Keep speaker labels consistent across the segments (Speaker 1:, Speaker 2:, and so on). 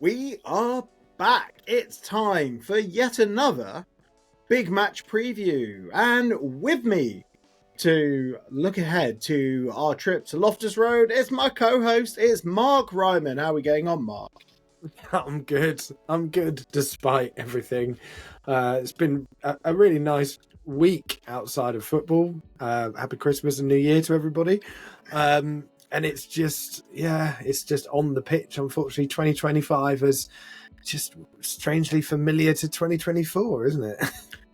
Speaker 1: We are back. It's time for yet another big match preview. And with me to look ahead to our trip to Loftus Road is my co-host, it's Mark Ryman. How are we getting on, Mark?
Speaker 2: I'm good. I'm good despite everything. It's been a really nice week outside of football. Happy Christmas and New Year to everybody. And it's just on the pitch. Unfortunately, 2025 is just strangely familiar to 2024, isn't it?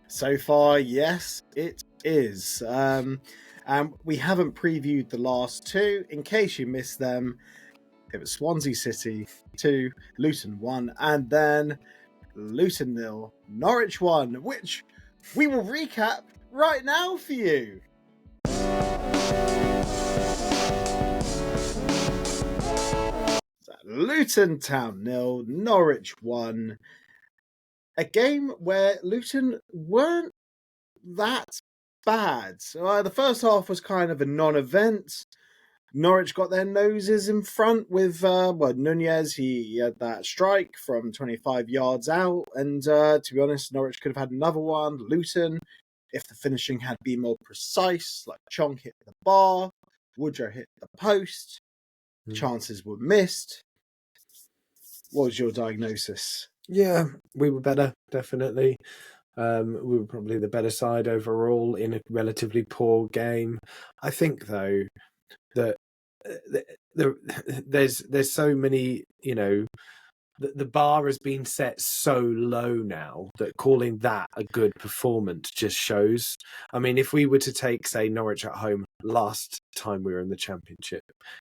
Speaker 1: So far, yes, it is. And we haven't previewed the last two. In case you missed them, it was Swansea City 2, Luton 1, and then Luton 0, Norwich 1, which we will recap right now for you. Luton Town 0, Norwich 1. A game where Luton weren't that bad. The first half was kind of a non-event. Norwich got their noses in front with Nunez. He had that strike from 25 yards out, and to be honest, Norwich could have had another one. Luton, if the finishing had been more precise, like Chong hit the bar, Woodrow hit the post, chances were missed. What was your diagnosis?
Speaker 2: Yeah, we were better, definitely. We were probably the better side overall in a relatively poor game. I think, though, that there's so many, the bar has been set so low now that calling that a good performance just shows. I mean, if we were to take, say, Norwich at home last time we were in the Championship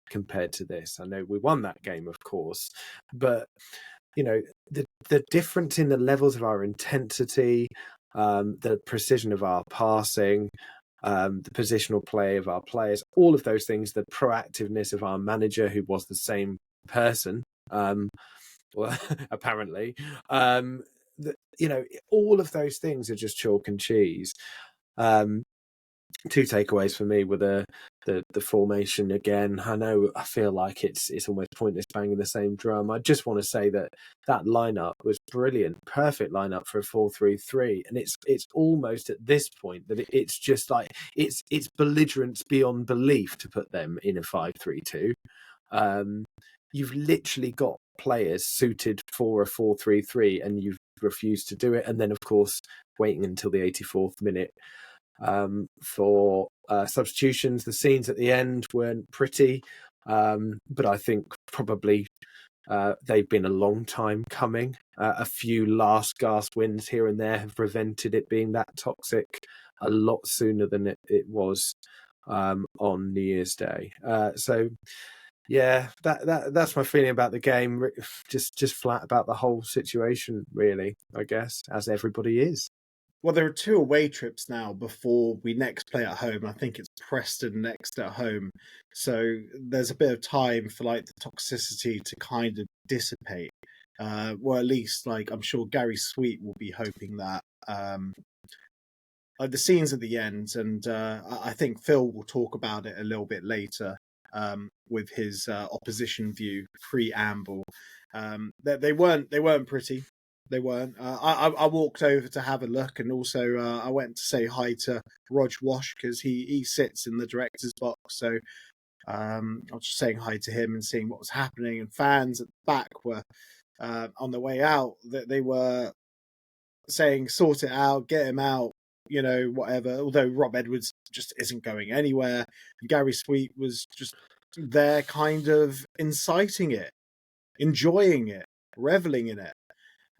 Speaker 2: compared to this, I know we won that game, of course, but the difference in the levels of our intensity, the precision of our passing, the positional play of our players, all of those things, the proactiveness of our manager, who was the same person, well, apparently, all of those things are just chalk and cheese. Two takeaways for me were the formation again. I feel like it's almost pointless banging the same drum. I just want to say that lineup was brilliant, perfect lineup for a 4-3-3, and it's almost at this point that it's just like it's belligerence beyond belief to put them in a 5-3-2. You've literally got players suited for a 4-3-3, and you've refused to do it, and then of course waiting until the 84th minute for substitutions. The scenes at the end weren't pretty, but I think probably they've been a long time coming. A few last gasp wins here and there have prevented it being that toxic a lot sooner than it was on New Year's Day. So yeah, that's my feeling about the game. Just flat about the whole situation, really, I guess, as everybody is.
Speaker 1: Well, there are two away trips now before we next play at home. I think it's Preston next at home. So there's a bit of time for like the toxicity to kind of dissipate. Or at least, like, I'm sure Gary Sweet will be hoping that. The scenes at the end, and I think Phil will talk about it a little bit later with his opposition view preamble. They weren't pretty. They weren't. I walked over to have a look, and also I went to say hi to Rog Wash because he sits in the director's box. So I was just saying hi to him and seeing what was happening. And fans at the back were on the way out. That they were saying, "Sort it out, get him out," whatever. Although Rob Edwards just isn't going anywhere, and Gary Sweet was just there, kind of inciting it, enjoying it, reveling in it.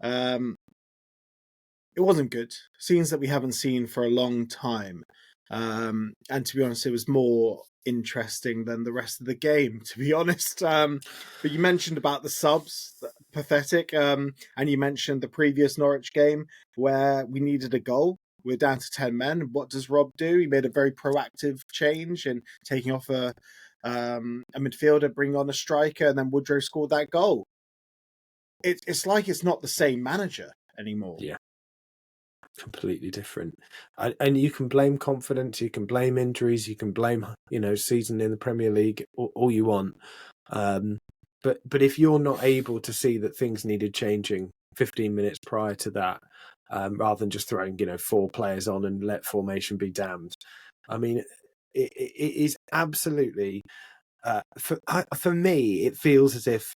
Speaker 1: It wasn't good. Scenes that we haven't seen for a long time. And to be honest, it was more interesting than the rest of the game, to be honest. But you mentioned about the subs, pathetic. And you mentioned the previous Norwich game where we needed a goal. We're down to 10 men. What does Rob do? He made a very proactive change in taking off a midfielder, bringing on a striker, and then Woodrow scored that goal. It's like it's not the same manager anymore.
Speaker 2: Yeah, completely different. And you can blame confidence, you can blame injuries, you can blame season in the Premier League, all you want. But if you're not able to see that things needed changing 15 minutes prior to that, rather than just throwing 4 players on and let formation be damned, I mean, it is absolutely for me. It feels as if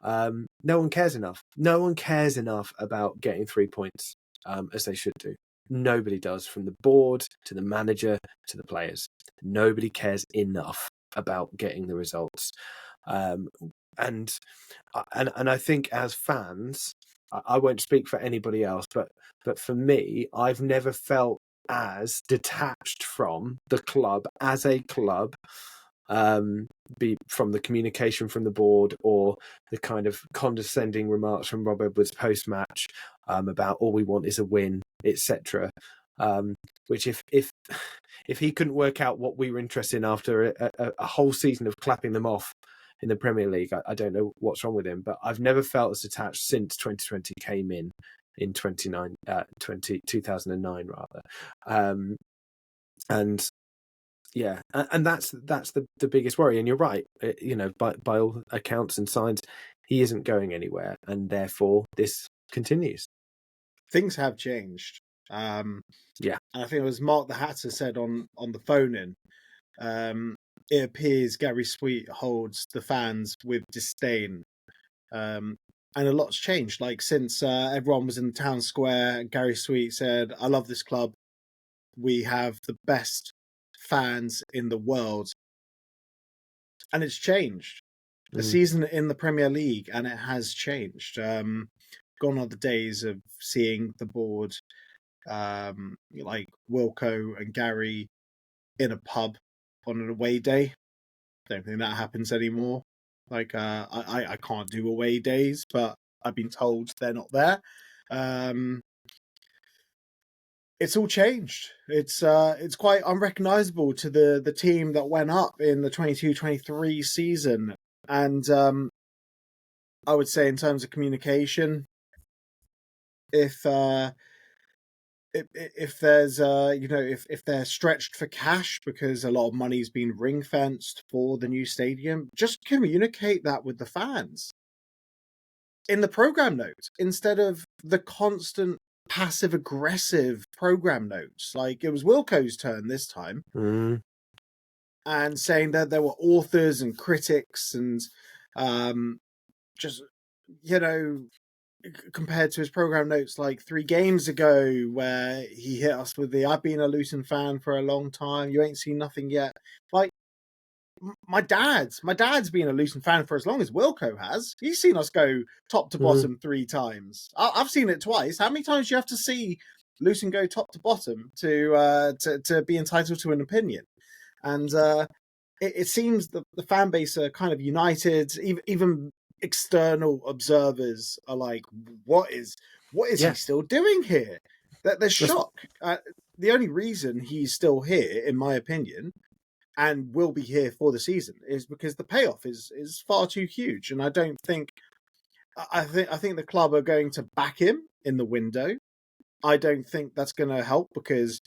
Speaker 2: no one cares enough. No one cares enough about getting 3 points as they should do. Nobody does, from the board to the manager to the players. Nobody cares enough about getting the results. And I think as fans, I won't speak for anybody else, but for me, I've never felt as detached from the club as a club, be from the communication from the board or the kind of condescending remarks from Rob Edwards post match about all we want is a win, etc. Which if he couldn't work out what we were interested in after a whole season of clapping them off in the Premier League, I don't know what's wrong with him. But I've never felt as attached since 2020 came in 2009 rather. And yeah, and that's the biggest worry. And you're right, by all accounts and signs, he isn't going anywhere, and therefore this continues.
Speaker 1: Things have changed.
Speaker 2: Yeah,
Speaker 1: and I think it was Mark the Hatter said on the phone in. It appears Gary Sweet holds the fans with disdain, and a lot's changed. Like since everyone was in the town square, Gary Sweet said, "I love this club. We have the best fans in the world," and it's changed. A season in the Premier League, and it has changed. Gone are the days of seeing the board, like Wilco and Gary, in a pub on an away day. Don't think that happens anymore. Like I can't do away days, but I've been told they're not there. It's all changed. It's quite unrecognisable to the team that went up in the 22-23 season. And I would say in terms of communication, if there's if they're stretched for cash because a lot of money's been ring fenced for the new stadium, just communicate that with the fans in the program notes instead of the constant passive aggressive program notes. Like it was Wilco's turn this time, and saying that there were authors and critics and just compared to his program notes like 3 games ago where he hit us with the "I've been a Luton fan for a long time, you ain't seen nothing yet." Like my dad's been a Luton fan for as long as Wilco has. He's seen us go top to bottom 3 times. I've seen it twice. How many times do you have to see Luton go top to bottom to be entitled to an opinion? And it seems that the fan base are kind of united. Even external observers are like, what is he still doing here? They're shocked. The only reason he's still here, in my opinion, and will be here for the season, is because the payoff is far too huge. And I don't think I think the club are going to back him in the window. I don't think that's going to help, because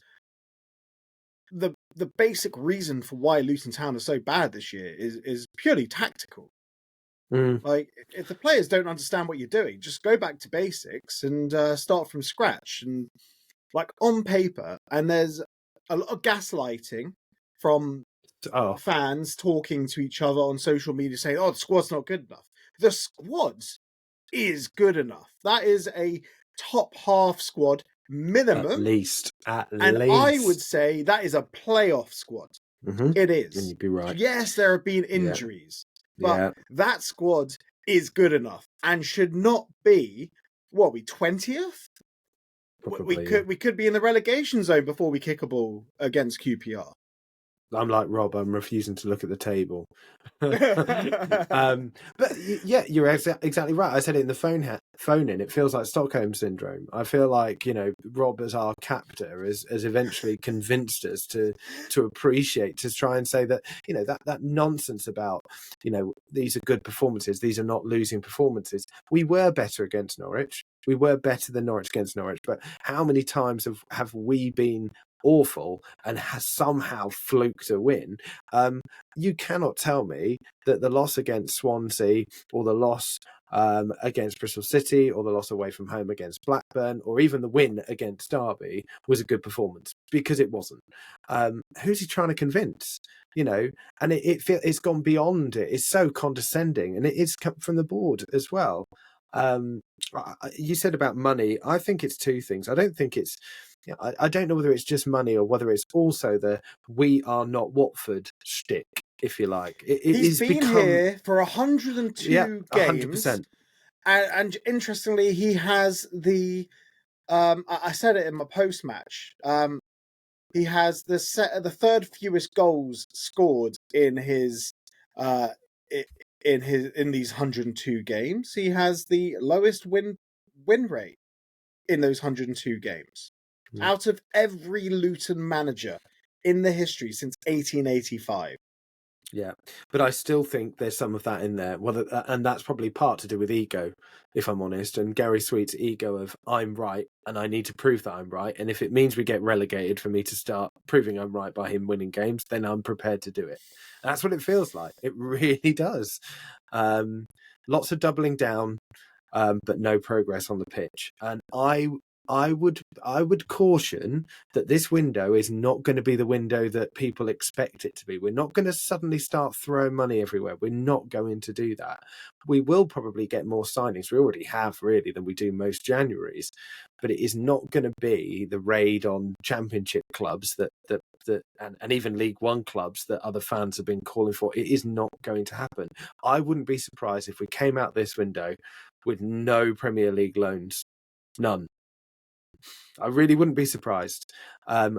Speaker 1: the basic reason for why Luton Town are so bad this year is purely tactical. Like, if the players don't understand what you're doing, just go back to basics and start from scratch. And like on paper, and there's a lot of gaslighting from fans talking to each other on social media saying, "Oh, the squad's not good enough." The squad is good enough. That is a top half squad minimum,
Speaker 2: at least.
Speaker 1: I would say that is a playoff squad. It is.
Speaker 2: And you'd be right.
Speaker 1: Yes, there have been injuries. But that squad is good enough and should not be, what, we 20th?
Speaker 2: Probably,
Speaker 1: we could be in the relegation zone before we kick a ball against QPR.
Speaker 2: I'm like Rob, I'm refusing to look at the table. But yeah, you're exactly right. I said it in the phone in. It feels like Stockholm syndrome. I feel like, Rob as our captor has eventually convinced us to appreciate, to try and say that, that nonsense about, these are good performances, these are not losing performances. We were better against Norwich. We were better than Norwich against Norwich. But how many times have we been awful and has somehow fluked a win. You cannot tell me that the loss against Swansea or the loss against Bristol City or the loss away from home against Blackburn or even the win against Derby was a good performance, because it wasn't. Who's he trying to convince? And it's gone beyond it. It's so condescending, and it is come from the board as well. You said about money. I think it's two things. I don't think it's. I don't know whether it's just money or whether it's also the "we are not Watford" shtick, if you like.
Speaker 1: He's been here for 102 games,
Speaker 2: 100%.
Speaker 1: And interestingly, he has the. I said it in my post match. He has the third fewest goals scored in his in these 102 games. He has the lowest win rate in those 102 games out of every Luton manager in the history since 1885.
Speaker 2: Yeah, but I still think there's some of that in there. And that's probably part to do with ego, if I'm honest. And Gary Sweet's ego of I'm right and I need to prove that I'm right. And if it means we get relegated for me to start proving I'm right by him winning games, then I'm prepared to do it. That's what it feels like. It really does. Lots of doubling down, but no progress on the pitch. And I would caution that this window is not going to be the window that people expect it to be. We're not going to suddenly start throwing money everywhere. We're not going to do that. We will probably get more signings. We already have, really, than we do most Januaries. But it is not going to be the raid on Championship clubs and even League One clubs that other fans have been calling for. It is not going to happen. I wouldn't be surprised if we came out this window with no Premier League loans. None. I really wouldn't be surprised.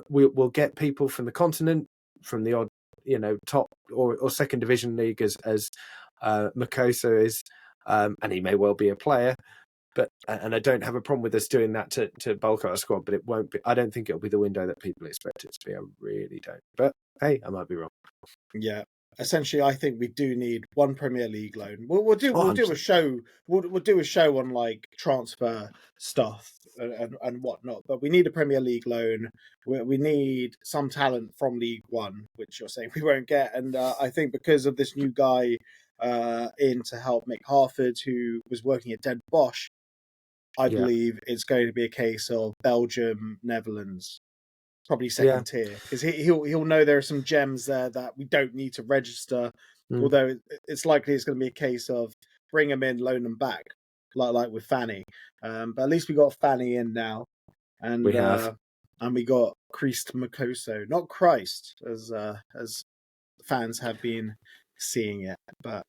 Speaker 2: We'll get people from the continent, from the odd, top or second division league as Makosa is, and he may well be a player. And I don't have a problem with us doing that to bulk out a squad, but it won't be. I don't think it'll be the window that people expect it to be. I really don't. But hey, I might be wrong.
Speaker 1: Yeah. Essentially, I think we do need one Premier League loan. We'll do a show. We'll do a show on like transfer stuff and whatnot. But we need a Premier League loan. We need some talent from League One, which you're saying we won't get. And I think because of this new guy in to help Mick Harford, who was working at Den Bosch, I believe it's going to be a case of Belgium, Netherlands. Probably second tier, because he'll know there are some gems there that we don't need to register. Although it's likely it's going to be a case of bring them in, loan them back, like with Fanny. But at least we got Fanny in now, and we have, and we got Christ Makoso, not Christ, as fans have been seeing it. But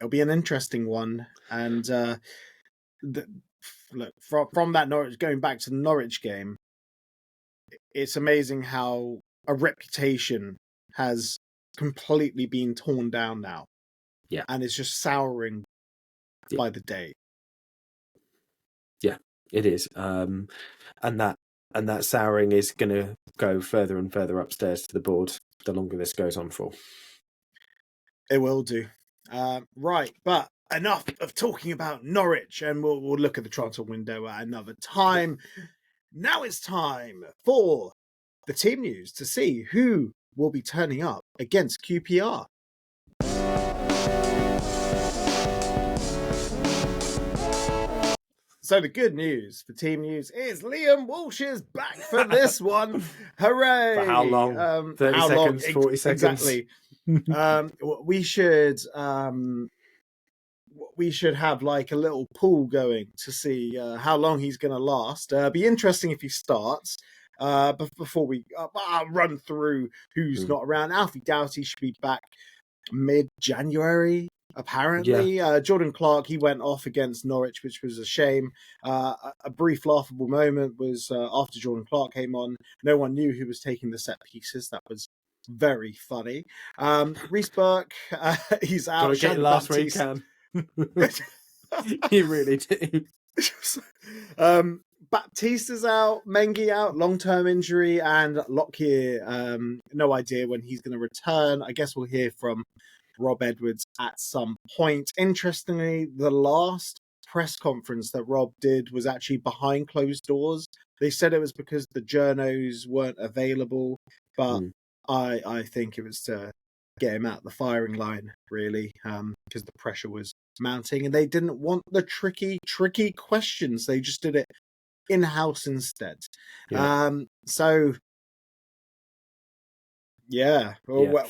Speaker 1: it'll be an interesting one. And look, from that Norwich, going back to the Norwich game. It's amazing how a reputation has completely been torn down now.
Speaker 2: Yeah.
Speaker 1: And it's just souring by the day.
Speaker 2: Yeah, it is. And that souring is going to go further and further upstairs to the board the longer this goes on for.
Speaker 1: It will do. Right, but enough of talking about Norwich, and we'll look at the transfer window at another time. Yeah. Now it's time for the team news to see who will be turning up against QPR. So the good news for team news is Liam Walsh is back for this one. Hooray!
Speaker 2: For how long? 30 seconds, 40 seconds?
Speaker 1: Exactly. We should have like a little pool going to see how long he's going to last. Be interesting if he starts. But before we run through who's not around, Alfie Doughty should be back mid-January, apparently. Yeah. Jordan Clark, he went off against Norwich, which was a shame. A brief laughable moment was after Jordan Clark came on. No one knew who was taking the set pieces. That was very funny. Reece Burke, he's out.
Speaker 2: Gotta get last where you can. You really do.
Speaker 1: Baptista's out, Mengi out, long-term injury, and Lockyer, no idea when he's going to return. I guess we'll hear from Rob Edwards at some point. Interestingly, the last press conference that Rob did was actually behind closed doors. They said it was because the journos weren't available, but I think it was to get him out the firing line, really, because the pressure was mounting, and they didn't want the tricky questions. They just did it in-house instead. So yeah. Well,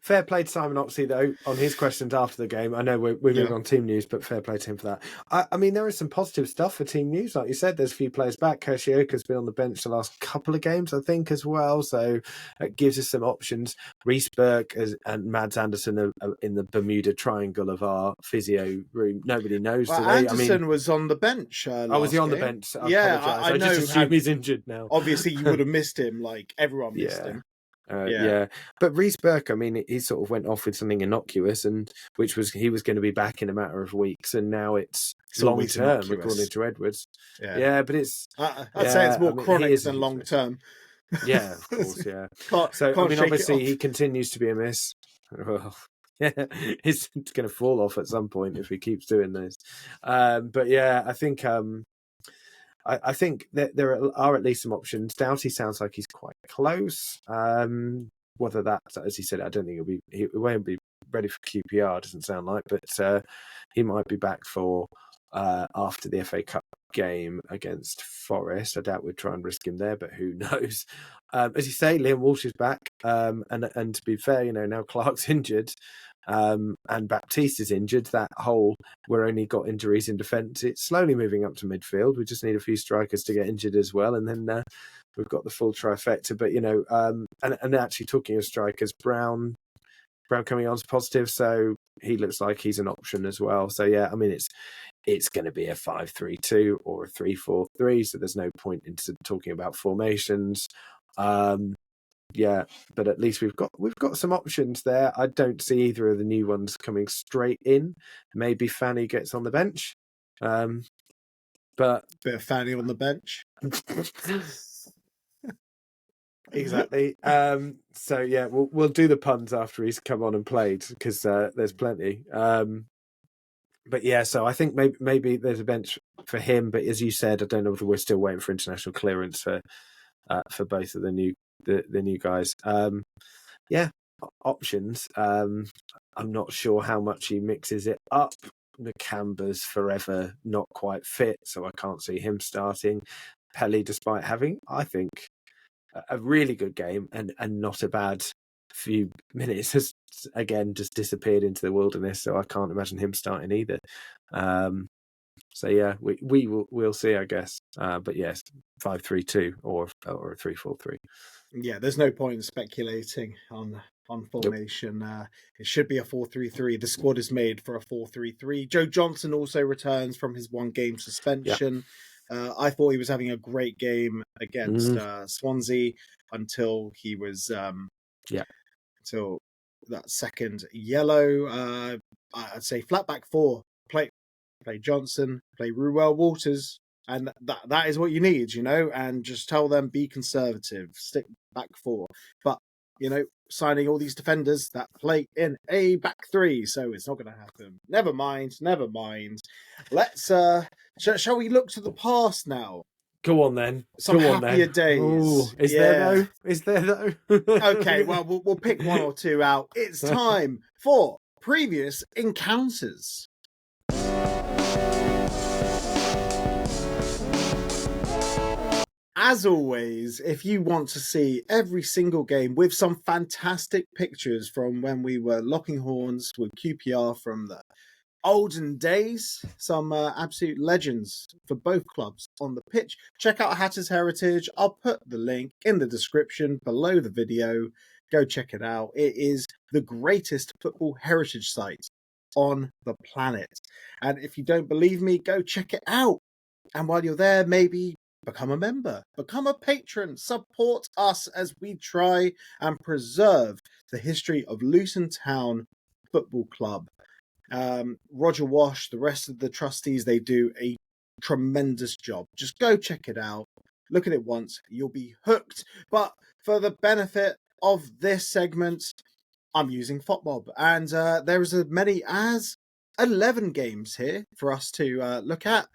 Speaker 2: fair play to Simon Oxley, though, on his questions after the game. I know we're moving on team news, but fair play to him for that. I mean, there is some positive stuff for team news. Like you said, there's a few players back. Kirshioka's been on the bench the last couple of games, I think, as well. So it gives us some options. Reece Burke and Mads Anderson are in the Bermuda Triangle of our physio room. Nobody knows today.
Speaker 1: Anderson was on the bench.
Speaker 2: Was he on the bench? I apologise. I just assume he's injured now.
Speaker 1: Obviously, you would have missed him. Like everyone missed him.
Speaker 2: But Reece Burke, I mean, he sort of went off with something innocuous, and he was going to be back in a matter of weeks, and now it's long term, according to Edwards. But it's
Speaker 1: I'd say it's more chronic than long term.
Speaker 2: Yeah, of course, yeah. I mean, obviously, he continues to be a miss. Well, he's going to fall off at some point if he keeps doing this. But yeah, I think. I think that there are at least some options. Doughty sounds like he's quite close. Whether that, as he said, I don't think he won't be ready for QPR. Doesn't sound like, but he might be back for after the FA Cup game against Forest. I doubt we'd try and risk him there, but who knows? As you say, Liam Walsh is back, and to be fair, now Clark's injured. And Baptiste is injured. That whole we're only got injuries in defence. It's slowly moving up to midfield. We just need a few strikers to get injured as well, and then we've got the full trifecta. But and actually talking of strikers, Brown coming on is positive, so he looks like he's an option as well. So yeah, I mean it's going to be a 5-3-2 or a 3-4-3. So there's no point in talking about formations. But at least we've got some options there. I don't see either of the new ones coming straight in. Maybe Fanny gets on the bench, but
Speaker 1: bit of Fanny on the bench.
Speaker 2: Exactly. So yeah, we'll do the puns after he's come on and played, because there's plenty. But yeah, so I think maybe there's a bench for him. But as you said, I don't know whether we're still waiting for international clearance for both of the new guys. Options. I'm not sure how much he mixes it up. Nakamba's forever not quite fit, so I can't see him starting. Pelly, despite having, I think, a really good game and not a bad few minutes, has again just disappeared into the wilderness, so I can't imagine him starting either. So yeah, we'll see, I guess. But yes, 5-3-2 or a 3-4-3.
Speaker 1: Yeah, there's no point in speculating on formation. Nope. It should be a 4-3-3. The squad is made for a 4-3-3. Joe Johnson also returns from his 1-game suspension. I thought he was having a great game against Swansea until he was until that second yellow. I'd say flat back 4. Play Johnson, play Ruel Walters, and that is what you need, and just tell them be conservative, stick back 4. But signing all these defenders that play in a back 3, so it's not going to happen. Never mind. Let's shall we look to the past now?
Speaker 2: Go on then.
Speaker 1: Some happier days.
Speaker 2: Ooh, is there though?
Speaker 1: Okay, well we'll pick one or two out. It's time for previous encounters. As always, if you want to see every single game with some fantastic pictures from when we were locking horns with QPR from the olden days, some absolute legends for both clubs on the pitch, check out Hatters Heritage. I'll put the link in the description below the video. Go check it out. It is the greatest football heritage site on the planet. And if you don't believe me, go check it out. And while you're there, maybe become a member, become a patron, support us as we try and preserve the history of Luton Town Football Club. Roger Wash, the rest of the trustees, they do a tremendous job. Just go check it out. Look at it once, you'll be hooked. But for the benefit of this segment, I'm using FOTMob, and there is as many as 11 games here for us to look at.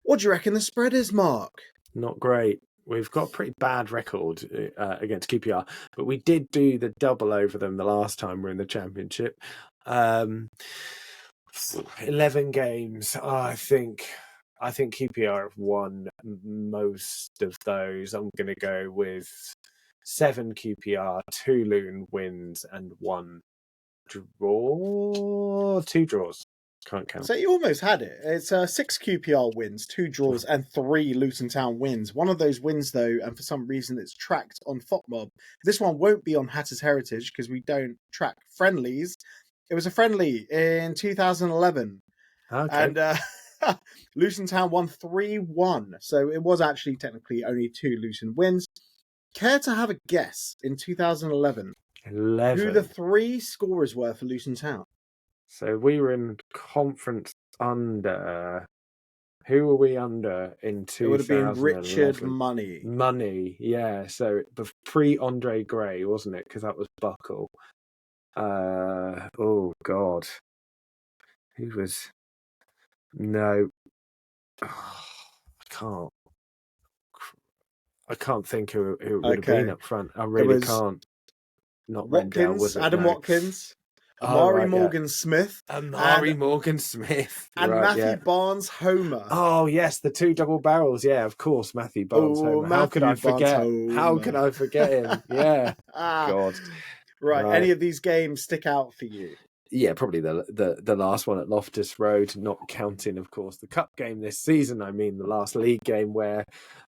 Speaker 1: What do you reckon the spread is, Mark?
Speaker 2: Not great. We've got a pretty bad record against QPR, but we did do the double over them the last time we were in the Championship. 11 games. I think QPR have won most of those. I'm going to go with 7 QPR, 2 Luton wins, and 1 draw. 2 draws. Can't count.
Speaker 1: So you almost had it. It's 6 QPR wins, 2 draws, and 3 Luton Town wins. One of those wins, though, and for some reason it's tracked on FOTMob. This one won't be on Hatters Heritage because we don't track friendlies. It was a friendly in 2011. Okay. And Luton Town won 3-1. So it was actually technically only 2 Luton wins. Care to have a guess in 2011 who the 3 scorers were for Luton Town?
Speaker 2: So we were in conference under. Who were we under in 2011? It would have been
Speaker 1: Richard Money.
Speaker 2: Money, yeah. So pre-Andre Gray, wasn't it? Because that was Buckle. Oh, God. Who was... No. Oh, I can't think who it would have been up front. I really can't. Not Rendell, was it?
Speaker 1: Adam Watkins. Amari Morgan-Smith.
Speaker 2: Amari Morgan-Smith.
Speaker 1: And Matthew Barnes-Homer.
Speaker 2: Oh, yes, the 2 double barrels. Yeah, of course, Matthew Barnes-Homer. How could I forget? How could I forget him? Yeah. God.
Speaker 1: Right. Any of these games stick out for you?
Speaker 2: Yeah, probably the last one at Loftus Road, not counting, of course, the cup game this season. I mean, the last league game where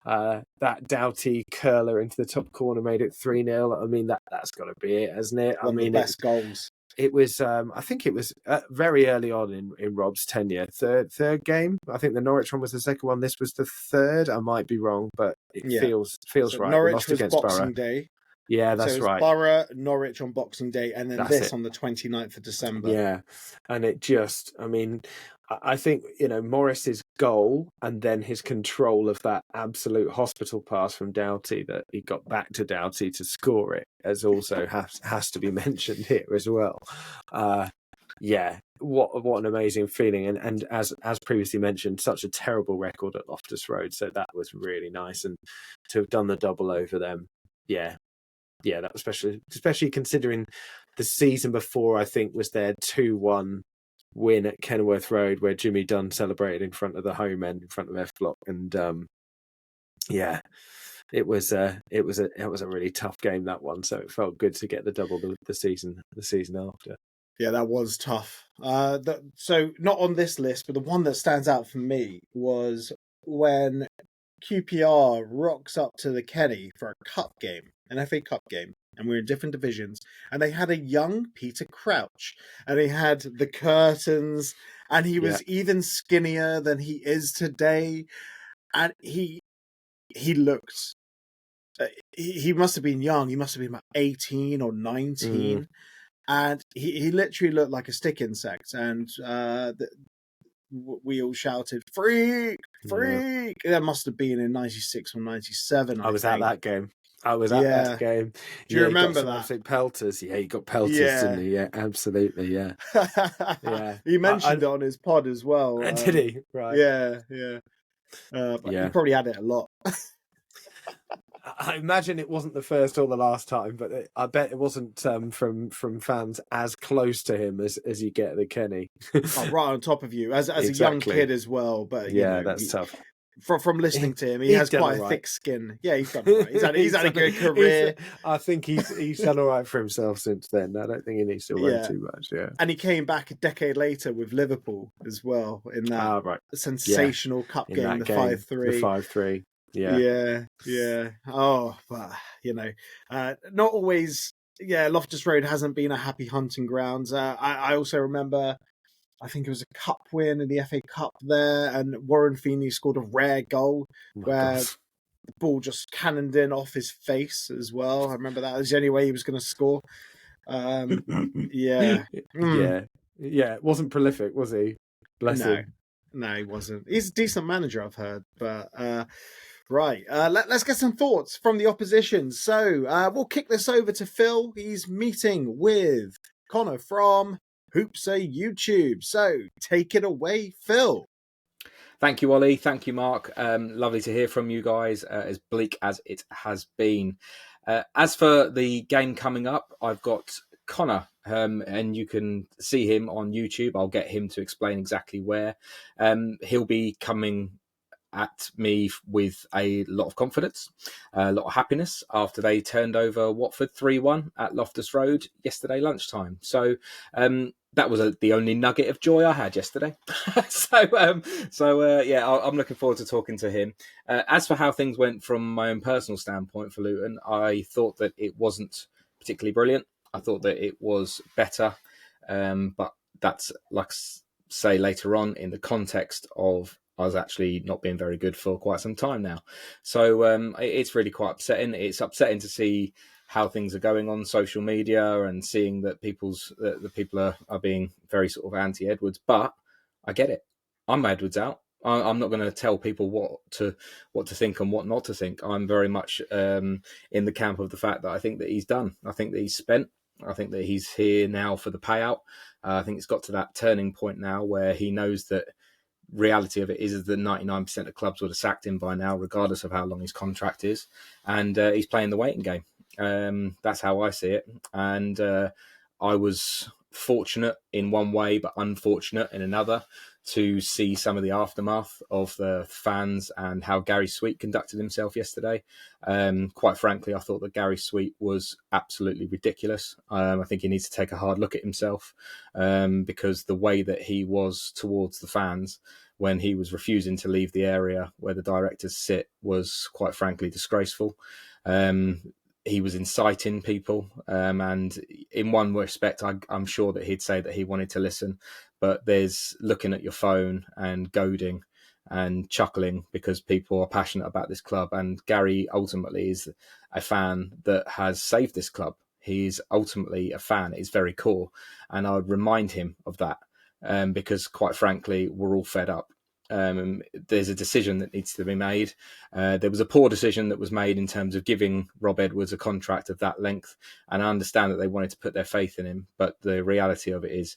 Speaker 2: that Doughty curler into the top corner made it 3-0. I mean, that's got to be it, hasn't it?
Speaker 1: One of the best goals.
Speaker 2: It was, I think it was very early on in Rob's tenure. Third game. I think the Norwich one was the second one. This was the third. I might be wrong, but it feels so right.
Speaker 1: Norwich was Boxing Day.
Speaker 2: Yeah, that's right.
Speaker 1: Borough, Norwich on Boxing Day, and then on the 29th of December.
Speaker 2: Yeah, and it just, I mean, I think, Morris's goal and then his control of that absolute hospital pass from Doughty that he got back to Doughty to score it also has to be mentioned here as well. Yeah, what an amazing feeling. And as previously mentioned, such a terrible record at Loftus Road. So that was really nice. And to have done the double over them, yeah, that was especially considering the season before, I think, was their 2-1 win at Kenilworth Road where Jimmy Dunn celebrated in front of the home end, in front of F Block. And it was a really tough game, that one. So it felt good to get the double the season after.
Speaker 1: Yeah, that was tough. So not on this list, but the one that stands out for me was when QPR rocks up to the Kenny for a cup game, an FA Cup game, and we're in different divisions, and they had a young Peter Crouch, and he had the curtains, and he was even skinnier than he is today, and he looked... he must have been young. He must have been about 18 or 19. And he literally looked like a stick insect. And we all shouted, "Freak! Freak!" Yeah. That must have been in 96 or 97.
Speaker 2: I was at that game. That game.
Speaker 1: Do you remember that?
Speaker 2: Absolute pelters. Yeah, he got pelters, didn't he? Yeah, absolutely, yeah.
Speaker 1: He mentioned it on his pod as well.
Speaker 2: Did he? Right.
Speaker 1: Yeah. But he probably had it a lot.
Speaker 2: I imagine it wasn't the first or the last time, but I bet it wasn't from fans as close to him as you get at the Kenny.
Speaker 1: Right on top of you, as a young kid as well. But
Speaker 2: that's tough.
Speaker 1: From listening to him, he has quite a thick skin. Yeah, he's done all right. He's had a good career.
Speaker 2: I think he's done all right for himself since then. I don't think he needs to worry too much. Yeah,
Speaker 1: and he came back a decade later with Liverpool as well in that sensational cup game, the 5-3.
Speaker 2: The 5-3.
Speaker 1: Yeah. Oh, but not always. Yeah, Loftus Road hasn't been a happy hunting ground. I also remember, I think it was a cup win in the FA Cup there, and Warren Feeney scored a rare goal where the ball just cannoned in off his face as well. I remember that was the only way he was going to score. Yeah.
Speaker 2: It wasn't prolific, was he? Bless him.
Speaker 1: No, he wasn't. He's a decent manager, I've heard, but. Right, let's get some thoughts from the opposition. So we'll kick this over to Phil. He's meeting with Conor from Hoopsa YouTube. So take it away, Phil.
Speaker 3: Thank you, Ollie. Thank you, Mark. Lovely to hear from you guys, as bleak as it has been. As for the game coming up, I've got Conor, and you can see him on YouTube. I'll get him to explain exactly where. He'll be coming at me with a lot of confidence, a lot of happiness after they turned over Watford 3-1 at Loftus Road yesterday lunchtime. So that was the only nugget of joy I had yesterday. Yeah, I'm looking forward to talking to him. As for how things went from my own personal standpoint for Luton, I thought that it wasn't particularly brilliant. I thought that it was better, but that's like say later on in the context of us actually not being very good for quite some time now. So it's really quite upsetting. It's upsetting to see how things are going on social media and seeing that the people are being very sort of anti-Edwards. But I get it. I'm Edwards out. I'm not going to tell people what to think and what not to think. I'm very much in the camp of the fact that I think that he's done. I think that he's spent. I think that he's here now for the payout. I think it's got to that turning point now where he knows that reality of it is that 99% of clubs would have sacked him by now, regardless of how long his contract is. And he's playing the waiting game. That's how I see it. And I was fortunate in one way, but unfortunate in another, to see some of the aftermath of the fans and how Gary Sweet conducted himself yesterday. Quite frankly, I thought that Gary Sweet was absolutely ridiculous. I think he needs to take a hard look at himself, because the way that he was towards the fans when he was refusing to leave the area where the directors sit was quite frankly disgraceful. He was inciting people, and in one respect, I'm sure that he'd say that he wanted to listen, but there's looking at your phone and goading and chuckling because people are passionate about this club. And Gary ultimately is a fan that has saved this club. He's ultimately a fan at his very core, and I would remind him of that, because quite frankly, we're all fed up. There's a decision that needs to be made. There was a poor decision that was made in terms of giving Rob Edwards a contract of that length, and I understand that they wanted to put their faith in him, but the reality of it is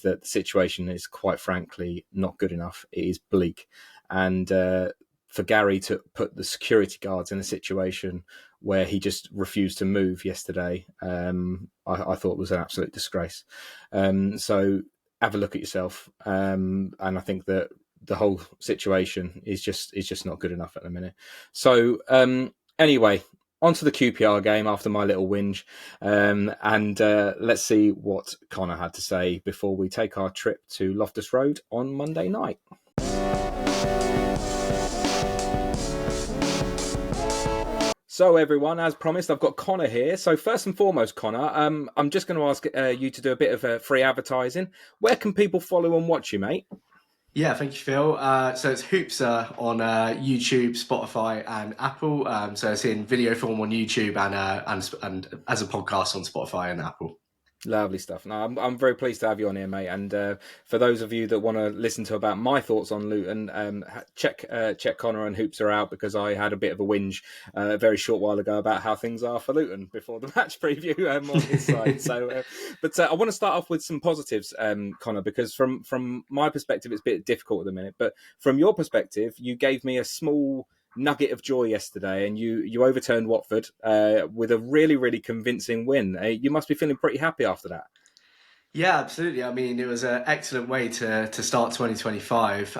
Speaker 3: that the situation is quite frankly not good enough. It is bleak, and for Gary to put the security guards in a situation where he just refused to move yesterday, I thought was an absolute disgrace. So have a look at yourself, and I think that the whole situation is just not good enough at the minute. So anyway, on to the QPR game after my little whinge, and let's see what Conor had to say before we take our trip to Loftus Road on Monday night. So everyone, as promised, I've got Conor here. So first and foremost, Conor, I'm just going to ask you to do a bit of free advertising. Where can people follow and watch you, mate?
Speaker 4: Yeah, thank you, Phil. So it's Hoopsa on YouTube, Spotify, and Apple. So it's in video form on YouTube and as a podcast on Spotify and Apple.
Speaker 3: Lovely stuff. No, I'm very pleased to have you on here, mate. And for those of you that want to listen to about my thoughts on Luton, check Conor and Hoopsa out, because I had a bit of a whinge a very short while ago about how things are for Luton before the match preview on his side. So, but I want to start off with some positives, Conor, because from my perspective, it's a bit difficult at the minute. But from your perspective, you gave me a small nugget of joy yesterday, and you overturned Watford with a really, really convincing win. You must be feeling pretty happy after that.
Speaker 4: Yeah, absolutely. I mean, it was an excellent way to start 2025.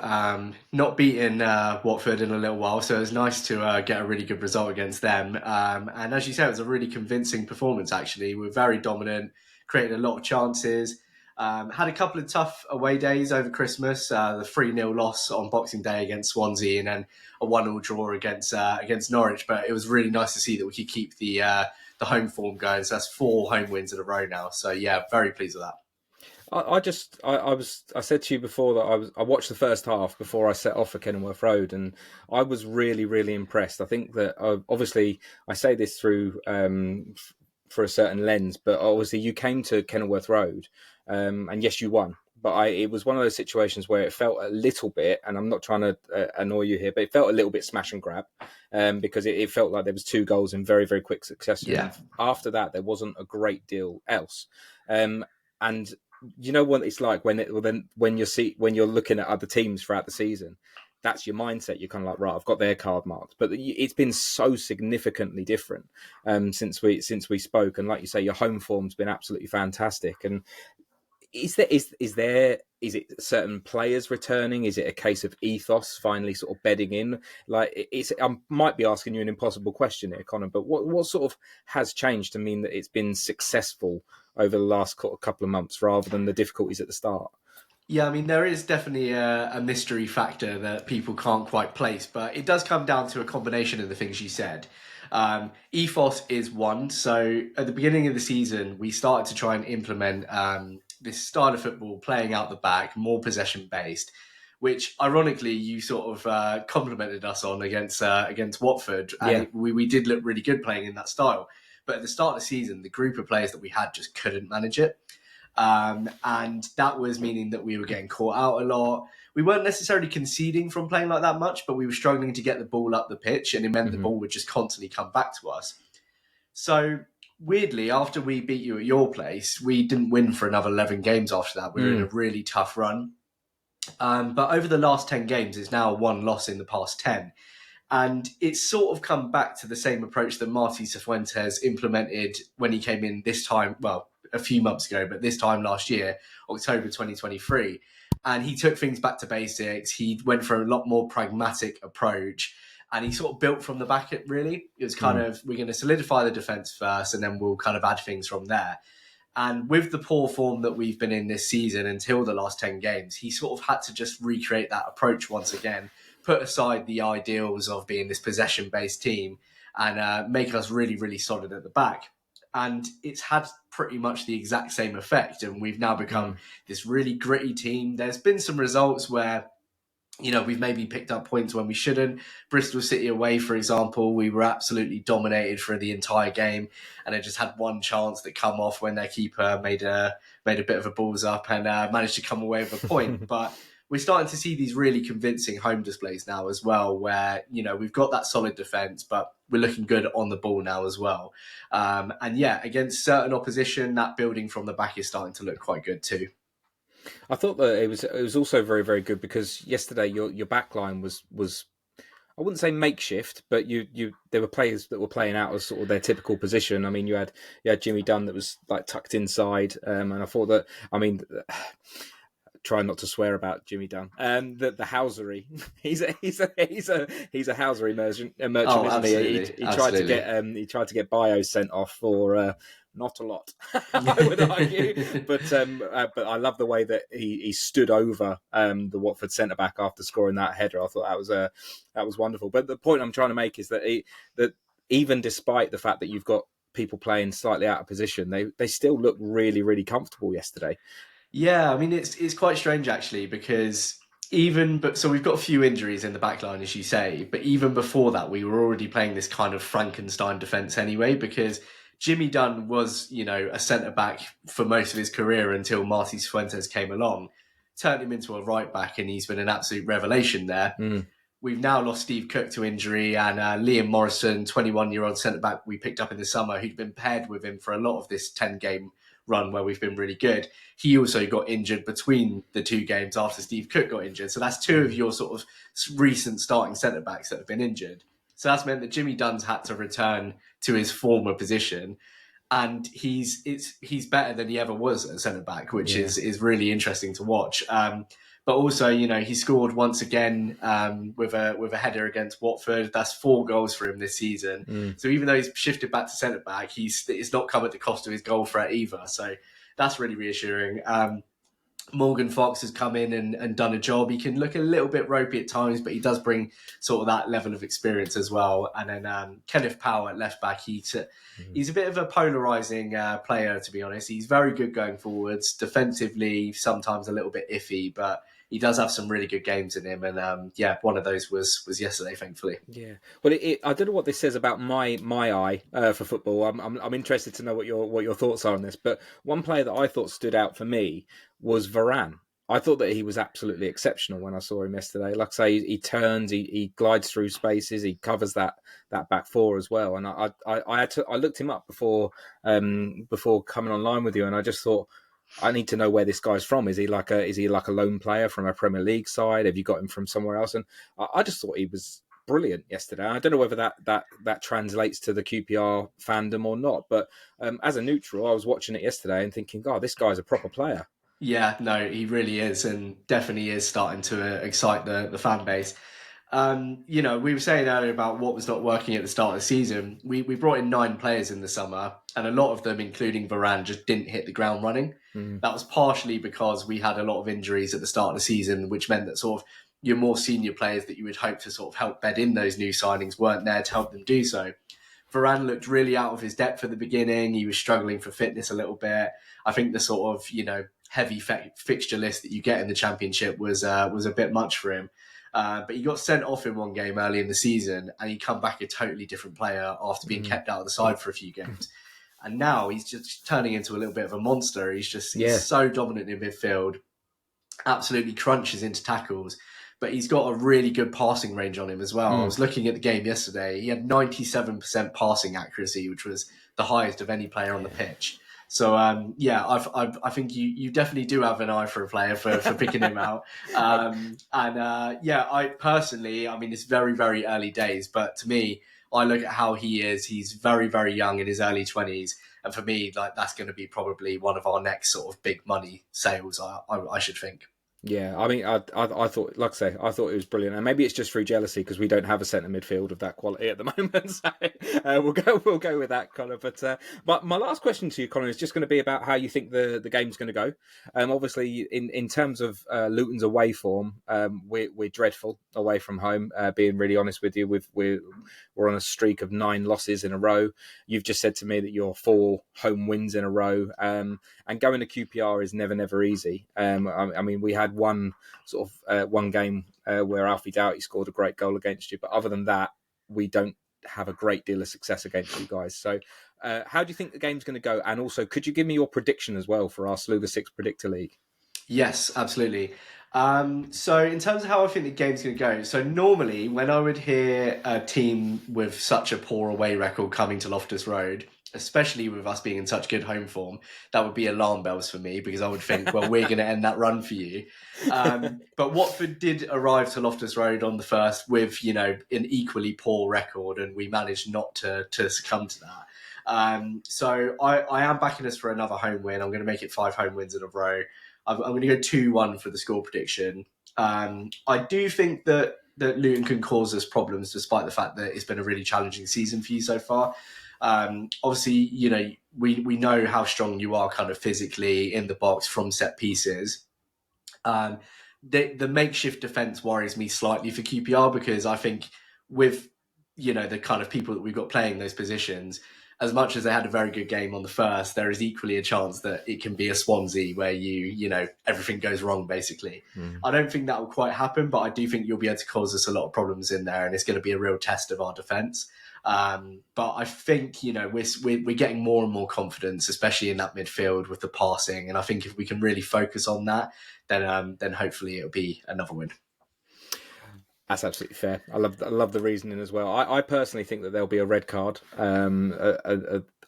Speaker 4: Not beating Watford in a little while, so it was nice to get a really good result against them. And as you said, it was a really convincing performance, actually. We were very dominant, created a lot of chances. Had a couple of tough away days over Christmas, the 3-0 loss on Boxing Day against Swansea, and then a 1-1 draw against Norwich. But it was really nice to see that we could keep the home form going. So that's 4 home wins in a row now. So yeah, very pleased with that.
Speaker 3: I said to you before that I watched the first half before I set off for Kenilworth Road, and I was really, really impressed. I think that obviously I say this through for a certain lens, but obviously you came to Kenilworth Road, and yes, you won. But it was one of those situations where it felt a little bit, and I'm not trying to annoy you here, but it felt a little bit smash and grab, because it felt like there was 2 goals in very, very quick succession.
Speaker 4: Yeah.
Speaker 3: After that, there wasn't a great deal else. And you know what it's like when you're looking at other teams throughout the season. That's your mindset. You're kind of like, right, I've got their card marked, but it's been so significantly different since we spoke. And like you say, your home form's been absolutely fantastic. And is it certain players returning? Is it a case of ethos finally sort of bedding in? Like I might be asking you an impossible question here, Conor, but what sort of has changed to mean that it's been successful over the last couple of months rather than the difficulties at the start?
Speaker 4: Yeah, I mean, there is definitely a mystery factor that people can't quite place, but it does come down to a combination of the things you said. Ethos is one. So at the beginning of the season, we started to try and implement this style of football, playing out the back, more possession based, which ironically you sort of complimented us on against Watford, and we did look really good playing in that style. But at the start of the season, the group of players that we had just couldn't manage it. And that was meaning that we were getting caught out a lot. We weren't necessarily conceding from playing like that much, but we were struggling to get the ball up the pitch, and it meant the ball would just constantly come back to us. So weirdly, after we beat you at your place, we didn't win for another 11 games after that. We were in a really tough run. But over the last 10 games, it's now one loss in the past 10. And it's sort of come back to the same approach that Martí Cifuentes implemented when he came in this time, well, a few months ago, but this time last year, October 2023. And he took things back to basics. He went for a lot more pragmatic approach, and he sort of built from the back, really. It was kind of, we're going to solidify the defence first, and then we'll kind of add things from there. And with the poor form that we've been in this season until the last 10 games, he sort of had to just recreate that approach once again, put aside the ideals of being this possession-based team, and make us really, really solid at the back. And it's had pretty much the exact same effect. And we've now become this really gritty team. There's been some results where, you know, we've maybe picked up points when we shouldn't. Bristol City away, for example, we were absolutely dominated for the entire game, and it just had one chance that come off when their keeper made a bit of a balls up and managed to come away with a point. But we're starting to see these really convincing home displays now as well, where, you know, we've got that solid defence, but we're looking good on the ball now as well. And yeah, against certain opposition, that building from the back is starting to look quite good too.
Speaker 3: I thought that it was also very, very good because yesterday your back line was I wouldn't say makeshift, but there were players that were playing out of sort of their typical position. I mean, you had Jimmy Dunn that was like tucked inside, and I thought that, I mean, try not to swear about Jimmy Dunn. The housery, he's a housery merchant, isn't he? He tried to get Bio sent off for not a lot, I would argue. But I love the way that he stood over the Watford centre back after scoring that header. I thought that was wonderful. But the point I'm trying to make is that that even despite the fact that you've got people playing slightly out of position, they still look really, really comfortable yesterday.
Speaker 4: Yeah, I mean, it's quite strange actually, because so we've got a few injuries in the back line, as you say, but even before that, we were already playing this kind of Frankenstein defence anyway, because Jimmy Dunn was, you know, a centre-back for most of his career until Martí Cifuentes came along, turned him into a right-back, and he's been an absolute revelation there. We've now lost Steve Cook to injury, and Liam Morrison, 21-year-old centre-back we picked up in the summer, who'd been paired with him for a lot of this 10-game run where we've been really good. He also got injured between the two games after Steve Cook got injured. So that's two of your sort of recent starting centre-backs that have been injured. So that's meant that Jimmy Dunn's had to return to his former position, and he's better than he ever was at centre-back, which is really interesting to watch. But also, you know, he scored once again with a header against Watford. That's 4 goals for him this season. So even though he's shifted back to centre-back, it's not come at the cost of his goal threat either. So that's really reassuring. Morgan Fox has come in and done a job. He can look a little bit ropey at times, but he does bring sort of that level of experience as well. And then Kenneth Powell at left back, he's a bit of a polarising player, to be honest. He's very good going forwards. Defensively, sometimes a little bit iffy, but he does have some really good games in him, and one of those was yesterday, thankfully.
Speaker 3: Yeah, well, I don't know what this says about my eye for football. I'm interested to know what your thoughts are on this. But one player that I thought stood out for me was Varane. I thought that he was absolutely exceptional when I saw him yesterday. Like I say, he turns, he glides through spaces, he covers that back four as well. And I looked him up before coming online with you, and I just thought, I need to know where this guy's from. Is he like a lone player from a Premier League side? Have you got him from somewhere else? And I just thought he was brilliant yesterday. I don't know whether that translates to the QPR fandom or not, but as a neutral, I was watching it yesterday and thinking, God, this guy's a proper player.
Speaker 4: Yeah, no, he really is, and definitely is starting to excite the fan base. We were saying earlier about what was not working at the start of the season. We brought in 9 players in the summer, and a lot of them, including Varane, just didn't hit the ground running. That was partially because we had a lot of injuries at the start of the season, which meant that sort of your more senior players that you would hope to sort of help bed in those new signings weren't there to help them do so. Varane looked really out of his depth at the beginning. He was struggling for fitness a little bit. I think the sort of, heavy fixture list that you get in the Championship was a bit much for him. But he got sent off in one game early in the season, and he come back a totally different player after being kept out of the side for a few games. And now he's just turning into a little bit of a monster. He's so dominant in midfield, absolutely crunches into tackles. But he's got a really good passing range on him as well. I was looking at the game yesterday. He had 97% passing accuracy, which was the highest of any player on the pitch. So, I think you definitely do have an eye for a player for picking him out. I personally, it's very, very early days. But to me, I look at how he is. He's very, very young in his early 20s. And for me, that's going to be probably one of our next sort of big money sales, I should think.
Speaker 3: Yeah, I thought, like I say, I thought it was brilliant, and maybe it's just through jealousy because we don't have a centre midfield of that quality at the moment. So we'll go with that, Conor. But my last question to you, Conor, is just going to be about how you think the game's going to go. Obviously, in terms of Luton's away form, we're dreadful away from home. Being really honest with you, we're on a streak of 9 losses in a row. You've just said to me that you're 4 home wins in a row, and going to QPR is never easy. We had one game where Alfie Doughty scored a great goal against you, but other than that, we don't have a great deal of success against you guys. So how do you think the game's going to go? And also, could you give me your prediction as well for our Sluga 6 Predictor League?
Speaker 4: Yes, absolutely. So in terms of how I think the game's going to go, so normally when I would hear a team with such a poor away record coming to Loftus Road, especially with us being in such good home form, that would be alarm bells for me, because I would think, well, we're going to end that run for you. But Watford did arrive to Loftus Road on the first with, an equally poor record, and we managed not to succumb to that. So I am backing us for another home win. I'm going to make it 5 home wins in a row. I'm going to go 2-1 for the score prediction. I do think that Luton can cause us problems, despite the fact that it's been a really challenging season for you so far. Obviously, we know how strong you are kind of physically in the box from set pieces. The makeshift defence worries me slightly for QPR, because I think with, the kind of people that we've got playing those positions, as much as they had a very good game on the first, there is equally a chance that it can be a Swansea where everything goes wrong, basically. I don't think that will quite happen, but I do think you'll be able to cause us a lot of problems in there, and it's going to be a real test of our defence. But I think, we're getting more and more confidence, especially in that midfield with the passing. And I think if we can really focus on that, then hopefully it'll be another win.
Speaker 3: That's absolutely fair. I love the reasoning as well. I personally think that there'll be a red card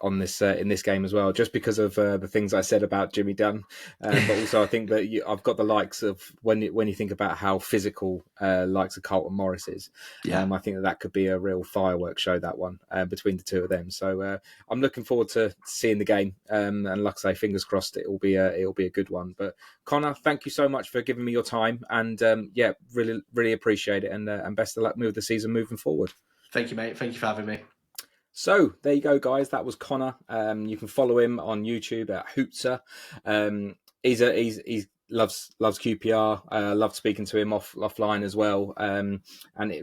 Speaker 3: on this in this game as well, just because of the things I said about Jimmy Dunn. But also, I think that I've got the likes of when you think about how physical likes of Carlton Morris is. I think that could be a real fireworks show, that one between the two of them. So I'm looking forward to seeing the game. And like I say, fingers crossed, it'll be a good one. But Conor, thank you so much for giving me your time, and really appreciate it. And best of luck with the season moving forward.
Speaker 4: Thank you, mate. Thank you for having me.
Speaker 3: So there you go, guys. That was Conor. You can follow him on YouTube at Hootser. He loves QPR. Loved speaking to him offline as well.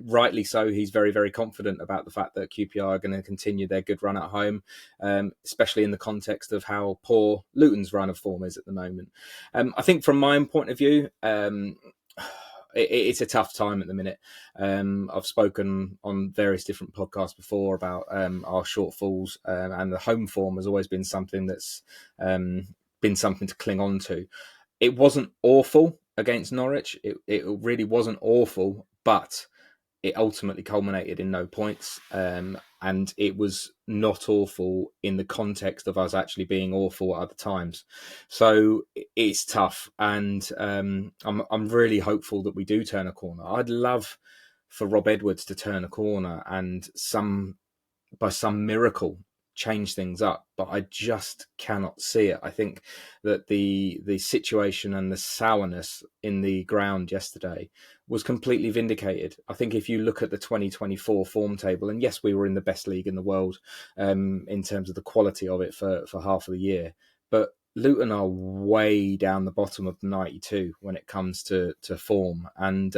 Speaker 3: Rightly so. He's very, very confident about the fact that QPR are going to continue their good run at home, especially in the context of how poor Luton's run of form is at the moment. I think from my own point of view, it's a tough time at the minute. I've spoken on various different podcasts before about our shortfalls, and the home form has always been something that's been something to cling on to. It wasn't awful against Norwich. It really wasn't awful, but it ultimately culminated in no points, and it was not awful in the context of us actually being awful at other times. So it's tough, and I'm really hopeful that we do turn a corner. I'd love for Rob Edwards to turn a corner and by some miracle change things up, but I just cannot see it. I think that the situation and the sourness in the ground yesterday was completely vindicated. I think if you look at the 2024 form table, and yes, we were in the best league in the world in terms of the quality of it for half of the year, but Luton are way down the bottom of 92 when it comes to form, and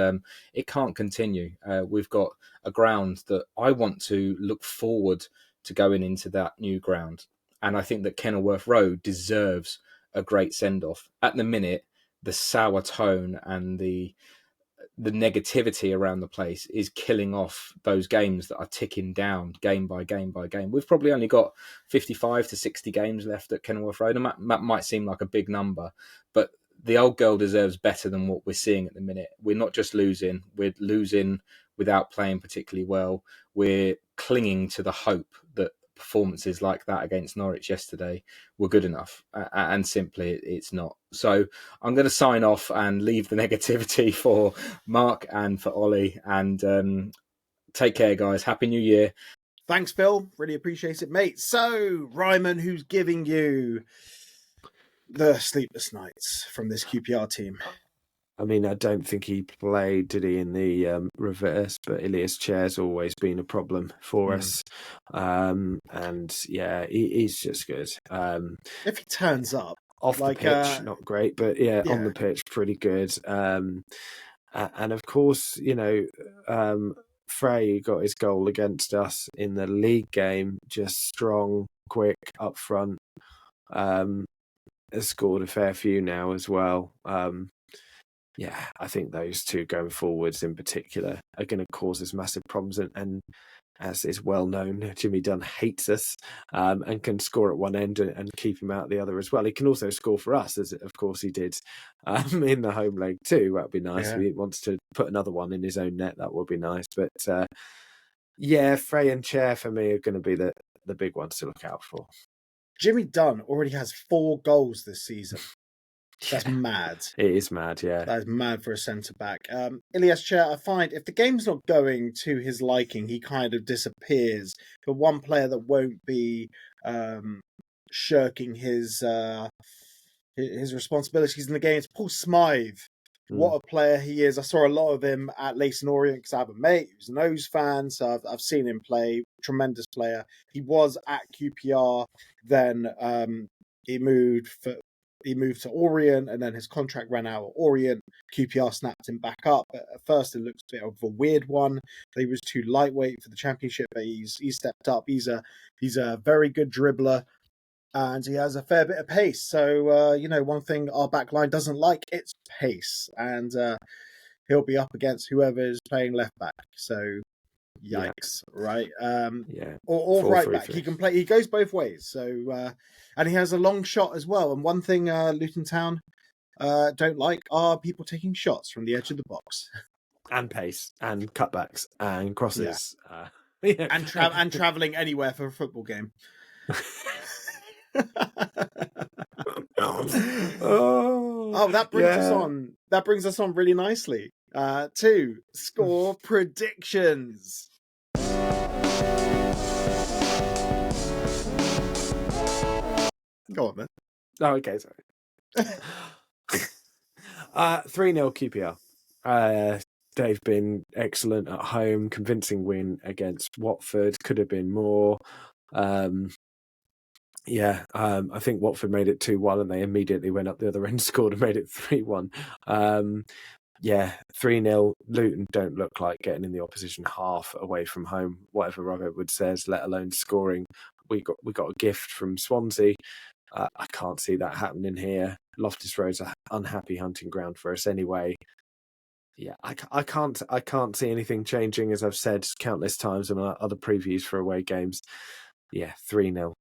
Speaker 3: it can't continue. We've got a ground that I want to look forward to going into that new ground, and I think that Kenilworth Road deserves a great send-off. At the minute, the sour tone and the negativity around the place is killing off those games that are ticking down game by game by game. We've probably only got 55 to 60 games left at Kenilworth Road, and that might seem like a big number, but the old girl deserves better than what we're seeing at the minute. We're not just losing, we're losing without playing particularly well. We're clinging to the hope that performances like that against Norwich yesterday were good enough, and simply it's not. So I'm going to sign off and leave the negativity for Mark and for Ollie, and take care, guys. Happy New Year.
Speaker 1: Thanks, Phil. Really appreciate it, mate. So, Ryman, who's giving you the sleepless nights from this QPR team?
Speaker 2: I mean, I don't think he played, did he, in the reverse, but Ilias Chair's always been a problem for us. And yeah, he's just good.
Speaker 1: If he turns up.
Speaker 2: Off the pitch, not great, but yeah, on the pitch, pretty good. And of course, you know, Frey got his goal against us in the league game, just strong, quick, up front. Has scored a fair few now as well. Yeah, I think those two going forwards in particular are going to cause us massive problems. And as is well known, Jimmy Dunn hates us and can score at one end and keep him out the other as well. He can also score for us, as of course he did in the home leg too. That would be nice. If he wants to put another one in his own net, that would be nice. But yeah, Frey and Chair for me are going to be the big ones to look out for.
Speaker 1: Jimmy Dunn already has 4 goals this season. That's mad.
Speaker 2: It is mad, yeah.
Speaker 1: That is mad for a centre-back. Ilias Chair, I find if the game's not going to his liking, he kind of disappears. But one player that won't be shirking his responsibilities in the game is Paul Smythe. What a player he is. I saw a lot of him at Leyton Orient because I have a mate who's an O's fan, so I've seen him play. Tremendous player. He was at QPR, then he moved to Orient, and then his contract ran out at Orient. QPR snapped him back up. At first, it looks a bit of a weird one. He was too lightweight for the Championship, but he's stepped up. He's a very good dribbler, and he has a fair bit of pace. So, you know, one thing our back line doesn't like, it's pace. And he'll be up against whoever is playing left back. So, yikes, right? Or right back. He can play. He goes both ways. So, and he has a long shot as well. And one thing Luton Town don't like are people taking shots from the edge of the box.
Speaker 2: And pace, and cutbacks, and crosses.
Speaker 1: And travelling anywhere for a football game. That brings us on really nicely to score predictions. Go on, man.
Speaker 2: Oh, okay, sorry. 3-0 QPR. They've been excellent at home, convincing win against Watford. Could have been more. I think Watford made it 2-1 and they immediately went up the other end, scored and made it 3-1. 3-0. Luton don't look like getting in the opposition half away from home, whatever Rob Edwards says, let alone scoring. We got a gift from Swansea. I can't see that happening here. Loftus Road's an unhappy hunting ground for us anyway. Yeah, I can't see anything changing, as I've said countless times in other previews for away games. Yeah, 3-0.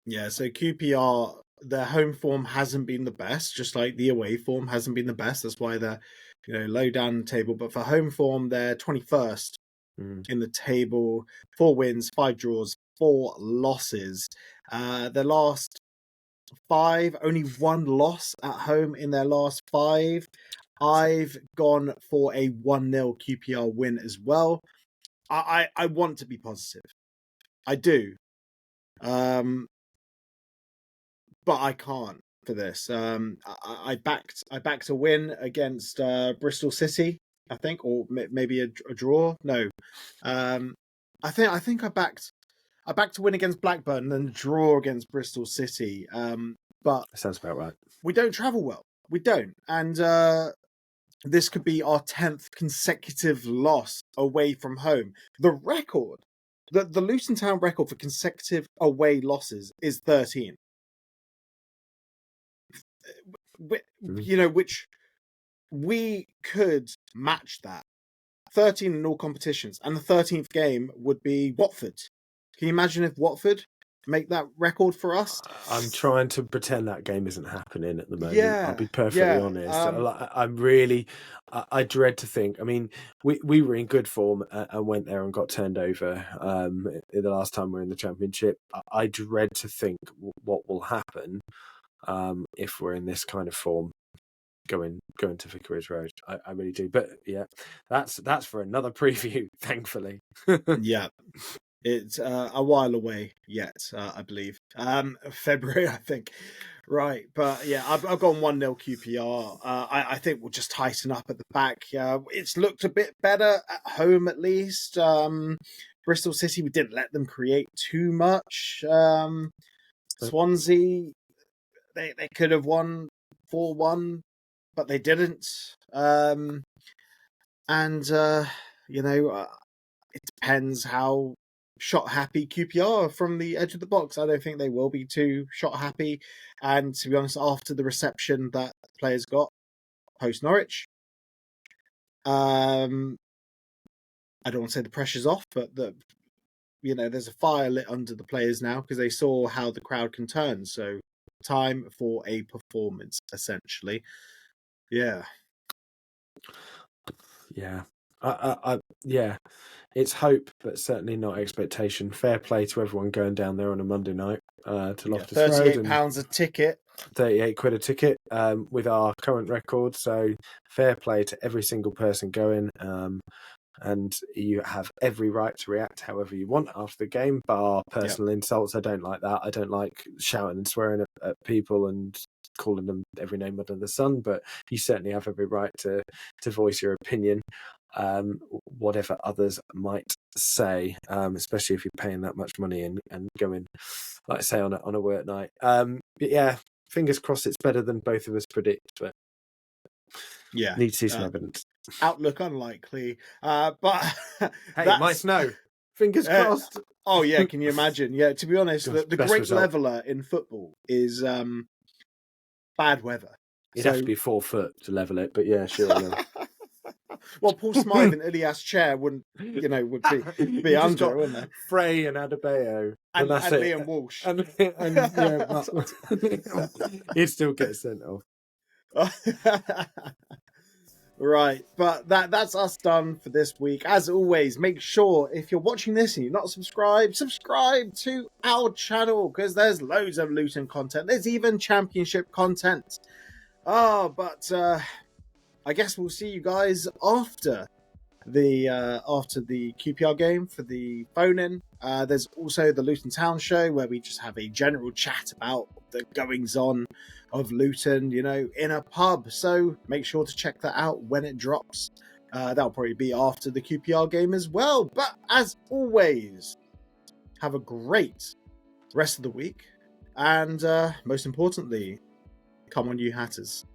Speaker 1: Yeah, so QPR, their home form hasn't been the best, just like the away form hasn't been the best. That's why they're low down the table. But for home form, they're 21st in the table. 4 wins, 5 draws, 4 losses. Their last 5, only 1 loss at home in their last 5. I've gone for a 1-0 QPR win as well. I want to be positive. I do. But I can't for this. I backed a win against Bristol City, I think, or maybe a draw. No. I think I backed a win against Blackburn and then a draw against Bristol City. But
Speaker 2: That sounds about right.
Speaker 1: we don't travel well. We don't. And this could be our 10th consecutive loss away from home. The record, the Luton Town record for consecutive away losses is 13. Which we could match that. 13 in all competitions. And the 13th game would be Watford. Can you imagine if Watford make that record for us?
Speaker 2: I'm trying to pretend that game isn't happening at the moment.
Speaker 1: Yeah,
Speaker 2: I'll be perfectly honest. I dread to think. I mean, we were in good form and went there and got turned over the last time we were in the Championship. I dread to think what will happen if we're in this kind of form going to Vicarage Road. I really do. But yeah, that's for another preview, thankfully.
Speaker 1: Yeah. It's a while away yet, I believe. February, I think. Right, but yeah, I've gone 1-0 QPR. I think we'll just tighten up at the back. It's looked a bit better at home, at least. Bristol City, we didn't let them create too much. Swansea, they could have won 4-1, but they didn't. It depends how shot happy QPR are from the edge of the box. I don't think they will be too shot happy. And to be honest, after the reception that players got post Norwich, I don't want to say the pressure's off, but there's a fire lit under the players now because they saw how the crowd can turn. So time for a performance, essentially. Yeah.
Speaker 2: Yeah. Yeah. It's hope, but certainly not expectation. Fair play to everyone going down there on a Monday night to Loftus Road.
Speaker 1: £38 a ticket.
Speaker 2: 38 quid a ticket with our current record. So fair play to every single person going. And you have every right to react however you want after the game, bar personal insults. I don't like that. I don't like shouting and swearing at people and calling them every name under the sun, but you certainly have every right to voice your opinion, whatever others might say, especially if you're paying that much money and going, like I say, on a work night. But yeah, fingers crossed it's better than both of us predict, but
Speaker 1: yeah,
Speaker 2: need to see some evidence.
Speaker 1: Outlook unlikely, but
Speaker 2: hey, it might snow. Fingers crossed.
Speaker 1: Oh yeah, can you imagine? Yeah, to be honest,
Speaker 2: Gosh,
Speaker 1: the
Speaker 2: best
Speaker 1: great
Speaker 2: result.
Speaker 1: leveller in football is bad weather.
Speaker 2: It'd have to be 4 foot to level it, but yeah, sure. No.
Speaker 1: Well, Paul Smythe and Ilias Chair would be under, wouldn't they?
Speaker 2: Frey and Adebayo.
Speaker 1: And
Speaker 2: that's
Speaker 1: Liam
Speaker 2: it.
Speaker 1: Walsh.
Speaker 2: And he'd still get sent off.
Speaker 1: Right, but that's us done for this week. As always, make sure if you're watching this and you're not subscribed to our channel because there's loads of Luton content. There's even Championship content. But I guess we'll see you guys after the QPR game for the phone-in. There's also the Luton Town show where we just have a general chat about the goings-on of Luton, in a pub. So make sure to check that out when it drops. That'll probably be after the QPR game as well. But as always, have a great rest of the week. And most importantly, come on, you Hatters.